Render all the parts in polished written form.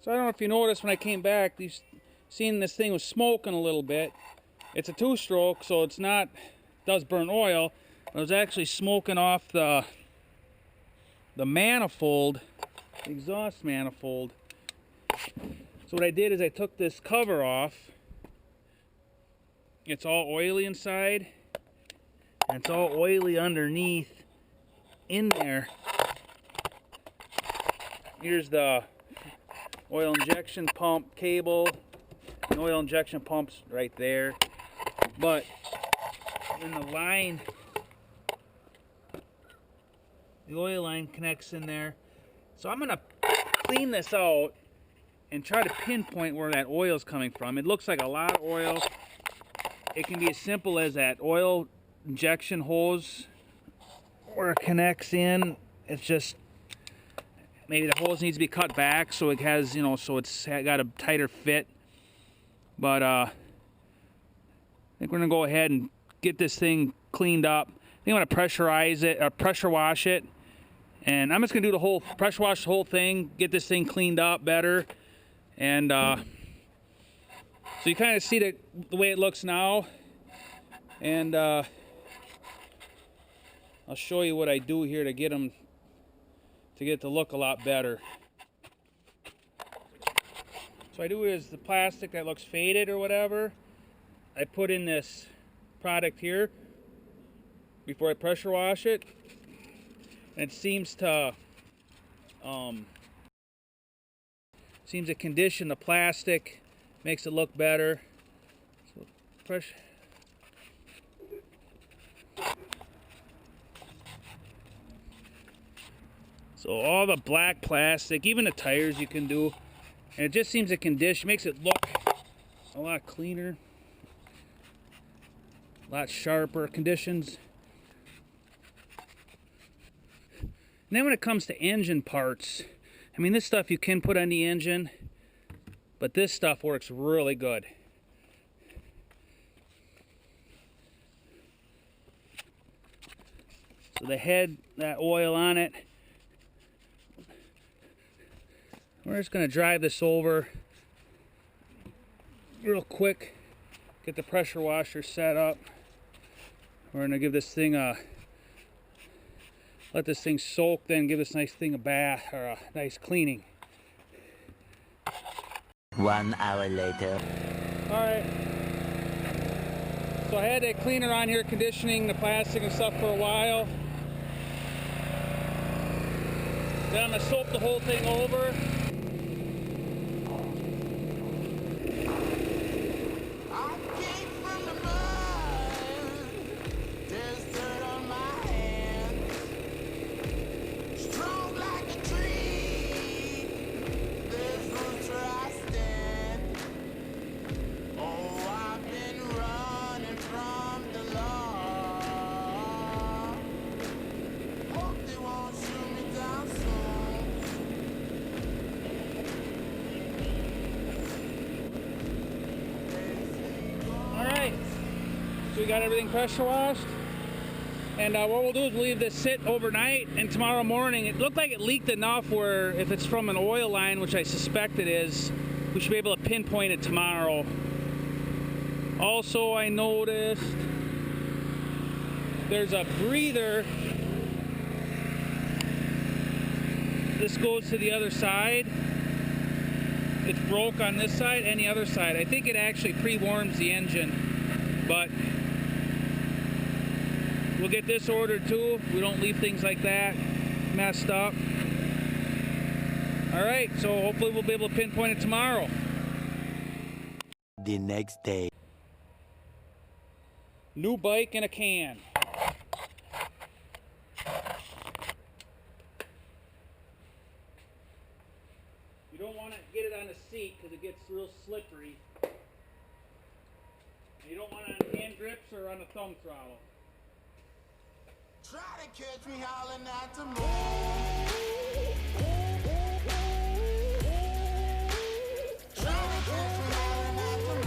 So I don't know if you noticed when I came back, you seen this thing was smoking a little bit. It's a 2-stroke, so it's not, does burn oil, but it was actually smoking off the manifold, the exhaust manifold. So what I did is I took this cover off. It's all oily inside, and it's all oily underneath in there. Here's the oil injection pump cable. The oil injection pump's right there. But in the line, the oil line connects in there. So I'm gonna clean this out and try to pinpoint where that oil is coming from. It looks like a lot of oil. It can be as simple as that oil injection hose where it connects in. It's just, maybe the hose needs to be cut back so it has, you know, so it's got a tighter fit. But I think we're gonna go ahead and get this thing cleaned up. I think I'm gonna pressurize it, or pressure wash it. And I'm just gonna do the whole, pressure wash the whole thing, get this thing cleaned up better. And so you kind of see the way it looks now. And I'll show you what I do here to get them, to get it to look a lot better. So I do is the plastic that looks faded or whatever, I put in this product here before I pressure wash it. And it seems to condition the plastic, makes it look better. So pressure. So all the black plastic, even the tires you can do, and it just seems to condition, makes it look a lot cleaner, a lot sharper conditions. And then when it comes to engine parts, I mean, this stuff you can put on the engine, but this stuff works really good. So the head, that oil on it, we're just going to drive this over real quick, get the pressure washer set up. We're going to give this thing a, let this thing soak, then give this nice thing a bath, or a nice cleaning. 1 hour later. Alright, so I had that cleaner on here conditioning the plastic and stuff for a while. Then I'm going to soak the whole thing over. So we got everything pressure washed, and what we'll do is we'll leave this sit overnight, and tomorrow morning, it looked like it leaked enough where if it's from an oil line, which I suspect it is, we should be able to pinpoint it tomorrow. Also, I noticed there's a breather. This goes to the other side. It's broke on this side and the other side. I think it actually pre-warms the engine, but we'll get this ordered too. We don't leave things like that messed up. All right, so hopefully we'll be able to pinpoint it tomorrow. The next day. New bike in a can. You don't want to get it on the seat because it gets real slippery. You don't want it on hand grips or on the thumb throttle. Try to catch me howling at the moon. Try to catch me howling at the moon.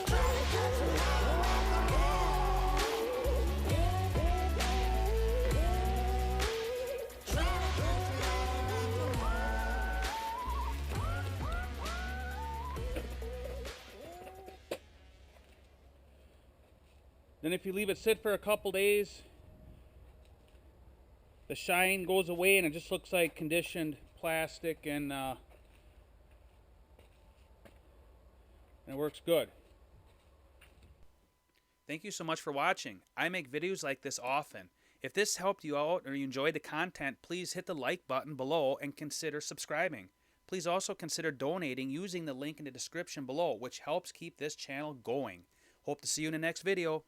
Try to catch me howling at the moon. Then if you leave it sit for a couple days, the shine goes away and it just looks like conditioned plastic, and it works good. Thank you so much for watching. I make videos like this often. If this helped you out or you enjoyed the content, please hit the like button below and consider subscribing. Please also consider donating using the link in the description below, which helps keep this channel going. Hope to see you in the next video.